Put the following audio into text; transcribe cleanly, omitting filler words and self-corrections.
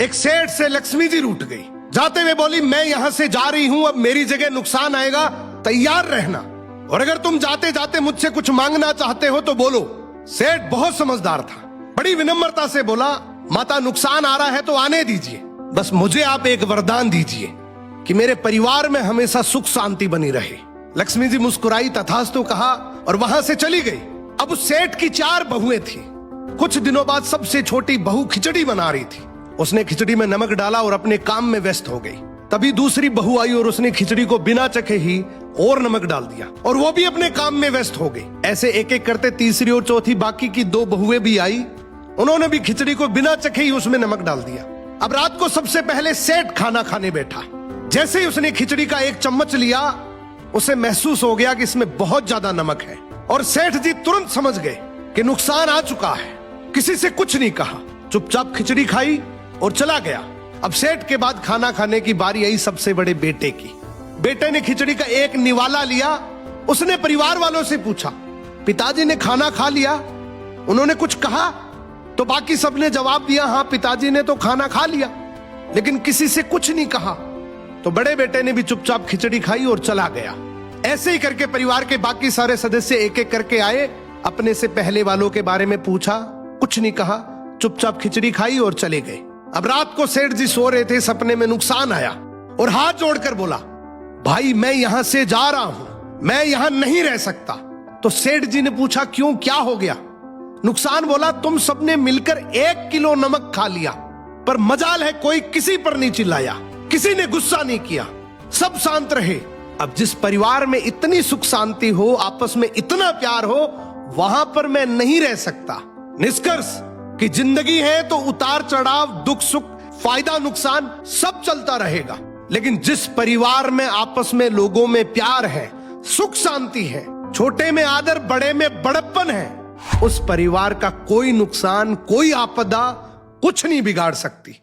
एक सेठ से लक्ष्मी जी रूठ गई। जाते हुए बोली, मैं यहां से जा रही हूं, अब मेरी जगह नुकसान आएगा, तैयार रहना, और अगर तुम जाते जाते मुझसे कुछ मांगना चाहते हो तो बोलो। सेठ बहुत समझदार था, बड़ी विनम्रता से बोला, माता नुकसान आ रहा है तो आने दीजिए, बस मुझे आप एक वरदान दीजिए कि मेरे परिवार में हमेशा सुख शांति बनी रहे। लक्ष्मी जी मुस्कुराई, तथास्तु कहा और वहां से चली गई। अब उस सेठ की 4 बहुएं थी। कुछ दिनों बाद सबसे छोटी बहू खिचड़ी बना रही थी। उसने खिचड़ी में नमक डाला और अपने काम में व्यस्त हो गई। तभी दूसरी बहू आई और उसने खिचड़ी को बिना चखे ही और नमक डाल दिया और वो भी अपने काम में व्यस्त हो गई। ऐसे एक एक करते तीसरी और चौथी बाकी की 2 बहुएं भी आई, उन्होंने भी खिचड़ी को बिना चखे ही उसमें नमक डाल दिया। अब रात को सबसे पहले सेठ खाना खाने बैठा। जैसे ही उसने खिचड़ी का 1 चम्मच लिया, उसे महसूस हो गया कि इसमें बहुत ज्यादा नमक है, और सेठ जी तुरंत समझ गए कि नुकसान आ चुका है। किसी से कुछ नहीं कहा, चुपचाप खिचड़ी खाई और चला गया। अब सेठ के बाद खाना खाने की बारी आई सबसे बड़े बेटे की। बेटे ने खिचड़ी का 1 निवाला लिया। उसने परिवार वालों से पूछा, पिताजी ने खाना खा लिया? उन्होंने कुछ कहा? तो बाकी सबने जवाब दिया, हाँ पिताजी ने तो खाना खा लिया, लेकिन किसी से कुछ नहीं कहा। तो बड़े बेटे ने भी चुपचाप खिचड़ी खाई और चला गया। ऐसे ही करके परिवार के बाकी सारे सदस्य एक एक करके आए, अपने से पहले वालों के बारे में पूछा, कुछ नहीं कहा, चुपचाप खिचड़ी खाई और चले गए। अब रात को सेठ जी सो रहे थे, सपने में नुकसान आया और हाथ जोड़कर बोला, भाई मैं यहां से जा रहा हूं, मैं यहां नहीं रह सकता। तो सेठ जी ने पूछा, क्यों, क्या हो गया? नुकसान बोला, तुम सबने मिलकर 1 किलो नमक खा लिया, पर मजाल है कोई किसी पर नहीं चिल्लाया, किसी ने गुस्सा नहीं किया, सब शांत रहे। अब जिस परिवार में इतनी सुख शांति हो, आपस में इतना प्यार हो, वहां पर मैं नहीं रह सकता। निष्कर्ष कि जिंदगी है तो उतार चढ़ाव, दुख सुख, फायदा नुकसान सब चलता रहेगा, लेकिन जिस परिवार में आपस में लोगों में प्यार है, सुख शांति है, छोटे में आदर, बड़े में बड़प्पन है, उस परिवार का कोई नुकसान, कोई आपदा कुछ नहीं बिगाड़ सकती।